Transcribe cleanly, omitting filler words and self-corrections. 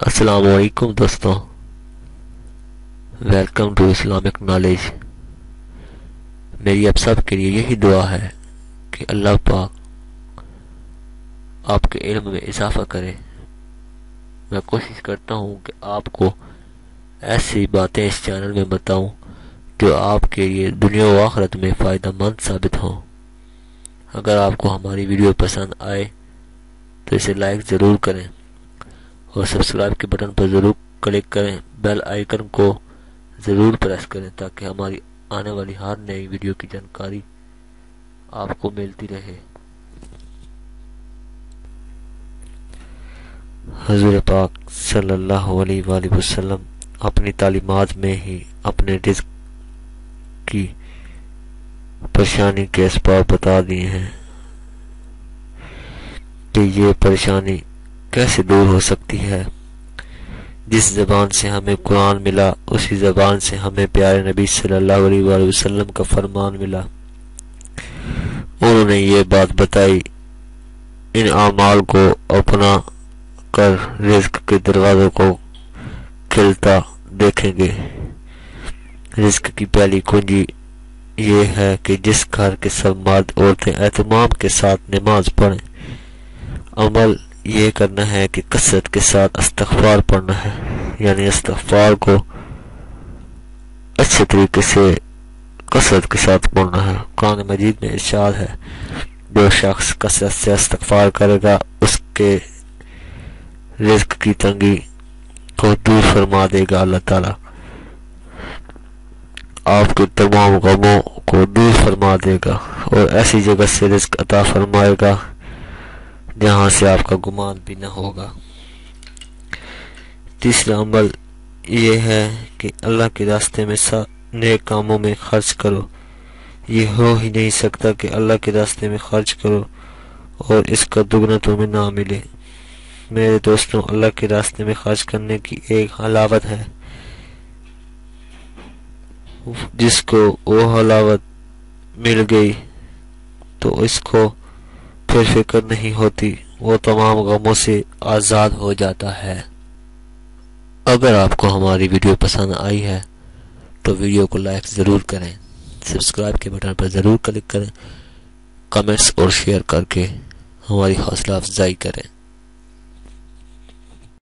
السلام علیکم دوستوں، ویلکم ٹو اسلامک نالج۔ میری اب سب کے لیے یہی دعا ہے کہ اللہ پاک آپ کے علم میں اضافہ کرے۔ میں کوشش کرتا ہوں کہ آپ کو ایسی باتیں اس چینل میں بتاؤں جو آپ کے لیے دنیا و آخرت میں فائدہ مند ثابت ہوں۔ اگر آپ کو ہماری ویڈیو پسند آئے تو اسے لائک ضرور کریں اور سبسکرائب کے بٹن پر ضرور کلک کریں، بیل آئیکن کو ضرور پریس کریں تاکہ ہماری آنے والی ہر نئی ویڈیو کی جانکاری آپ کو ملتی رہے۔ حضور پاک صلی اللہ علیہ وآلہ وسلم اپنی تعلیمات میں ہی اپنے رزق کی پریشانی کے اسباب بتا دیے ہیں کہ یہ پریشانی کیسے دور ہو سکتی ہے۔ جس زبان سے ہمیں قرآن ملا اسی زبان سے ہمیں پیارے نبی صلی اللہ علیہ وآلہ وسلم کا فرمان ملا۔ انہوں نے یہ بات بتائی، ان اعمال کو اپنا کر رزق کے دروازوں کو کھلتا دیکھیں گے۔ رزق کی پہلی کنجی یہ ہے کہ جس گھر کے سب مرد عورتیں اہتمام کے ساتھ نماز پڑھیں۔ عمل یہ کرنا ہے کہ کثرت کے ساتھ استغفار پڑھنا ہے، یعنی استغفار کو اچھے طریقے سے کثرت کے ساتھ پڑھنا ہے۔ قرآن مجید میں ارشاد ہے، جو شخص کثرت سے استغفار کرے گا اس کے رزق کی تنگی کو دور فرما دے گا اللہ تعالی، آپ کے تمام غموں کو دور فرما دے گا اور ایسی جگہ سے رزق عطا فرمائے گا جہاں سے آپ کا گمان بھی نہ ہوگا۔ تیسرا عمل یہ ہے کہ اللہ کے راستے میں نیک کاموں میں خرچ کرو۔ یہ ہو ہی نہیں سکتا کہ اللہ کے راستے میں خرچ کرو اور اس کا دگنا تمہیں نہ ملے۔ میرے دوستوں، اللہ کے راستے میں خرچ کرنے کی ایک حلاوت ہے، جس کو وہ حلاوت مل گئی تو اس کو پھر فکر نہیں ہوتی، وہ تمام غموں سے آزاد ہو جاتا ہے۔ اگر آپ کو ہماری ویڈیو پسند آئی ہے تو ویڈیو کو لائک ضرور کریں، سبسکرائب کے بٹن پر ضرور کلک کریں، کمنٹس اور شیئر کر کے ہماری حوصلہ افزائی کریں۔